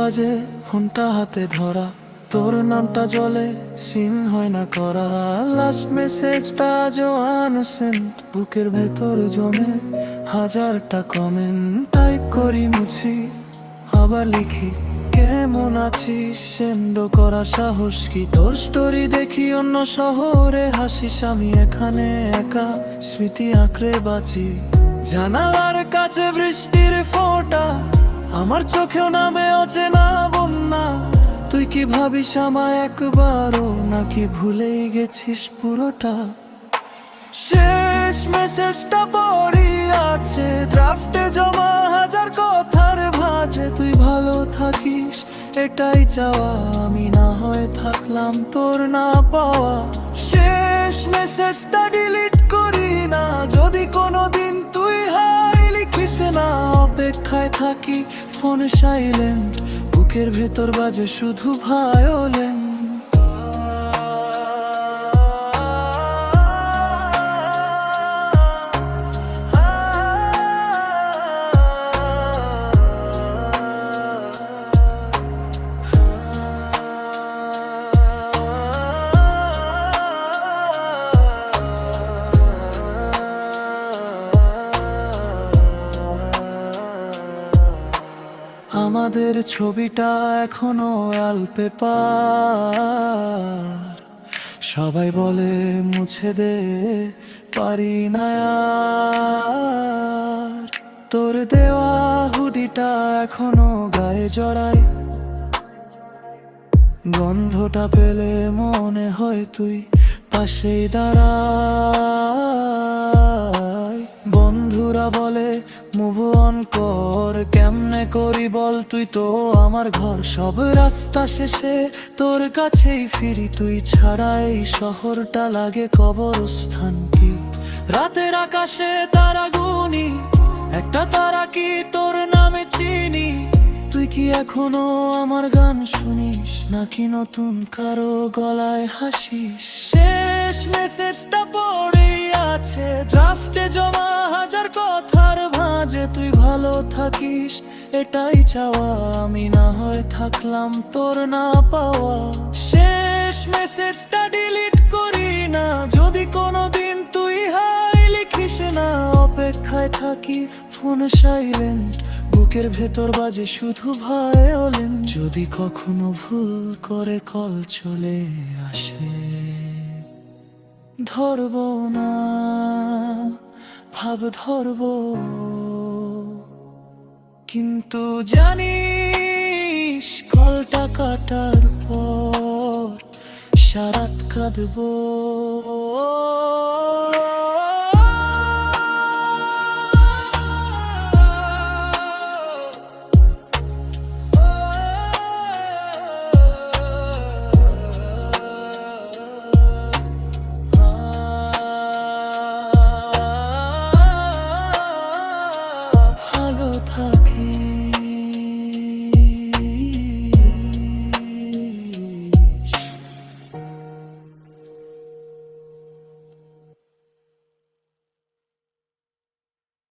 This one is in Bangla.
বাজে, ফোনটা হাতে ধরা, তোর নামটা জলে সিন হয় না করা। লাস্ট মেসেজটা আজও আনসেন্ট, বুকের ভেতর জমে হাজারটা কমেন্ট। টাইপ করি মুছি আবার লিখি কেমন আছিস, সেন্ড করার সাহস কি তোর? স্টোরি দেখি অন্য শহরে হাসিস, আমি এখানে একা স্মৃতি আঁকড়ে বাঁচি। জানালার কাছে বৃষ্টির ফোঁটা, আমার চোখেও নামে অচেনা বন্যা। তুই কি ভাবিস আমায় একবারও, নাকি ভুলেই গেছিস পুরোটা? শেষ মেসেজটা পড়ি আছে ড্রাফটে জমা হাজার কথার ভাঁজে। তুই ভালো থাকিস এটাই চাওয়া, আমি না হয় থাকলাম তোর না পাওয়া। শেষ মেসেজটা ডিলিট করি না, যদি কোনোদিন তুই হাই লিখিস না। অপেক্ষায় থাকি ফোন সাইলেন্ট, বুকের ভেতর বাজে শুধু ভায়োলেন্ট। আমাদের ছবিটা এখনো ওয়ালপেপার, সবাই বলে মুছে দে, পারি না আর। তোর দেওয়া হুডিটা এখনো গায়ে জড়াই, গন্ধটা পেলে মনে হয় তুই পাশেই দাঁড়াই। বন্ধুরা বলে মুভ অন কর, কেমনে করি বল? তুই তো আমার ঘর। সব রাস্তা শেষে তোর কাছেই ফিরি, তুই ছাড়া এই শহরটা লাগে কবরস্থান। কি রাতের আকাশে তারা গুনি, একটা তারা কি তোর নামে চিনি? তুই কি এখনো আমার গান শুনিস, নাকি নতুন কারো গলায় হাসিস? শেষ মেসেজটা পড়ে আছে ড্রাফটে জমা হাজার কথার ভাঁজে। তুই ভালো থাকিস এটাই চাওয়া, আমি না হয় থাকলাম তোর না পাওয়া। শেষ মেসেজটা ডিলিট করি না, যদি কোনোদিন তুই হাই লিখিস না। অপেক্ষায় থাকি ফোন সাইলেন্ট, বুকের ভেতর বাজে শুধু ভায়োলেন। যদি কখনো ভুল করে কল চলে আসে, ধরব না, ভাব ধরব, কিন্তু জানিস কলটা কাটার পর সারাত কাঁদব।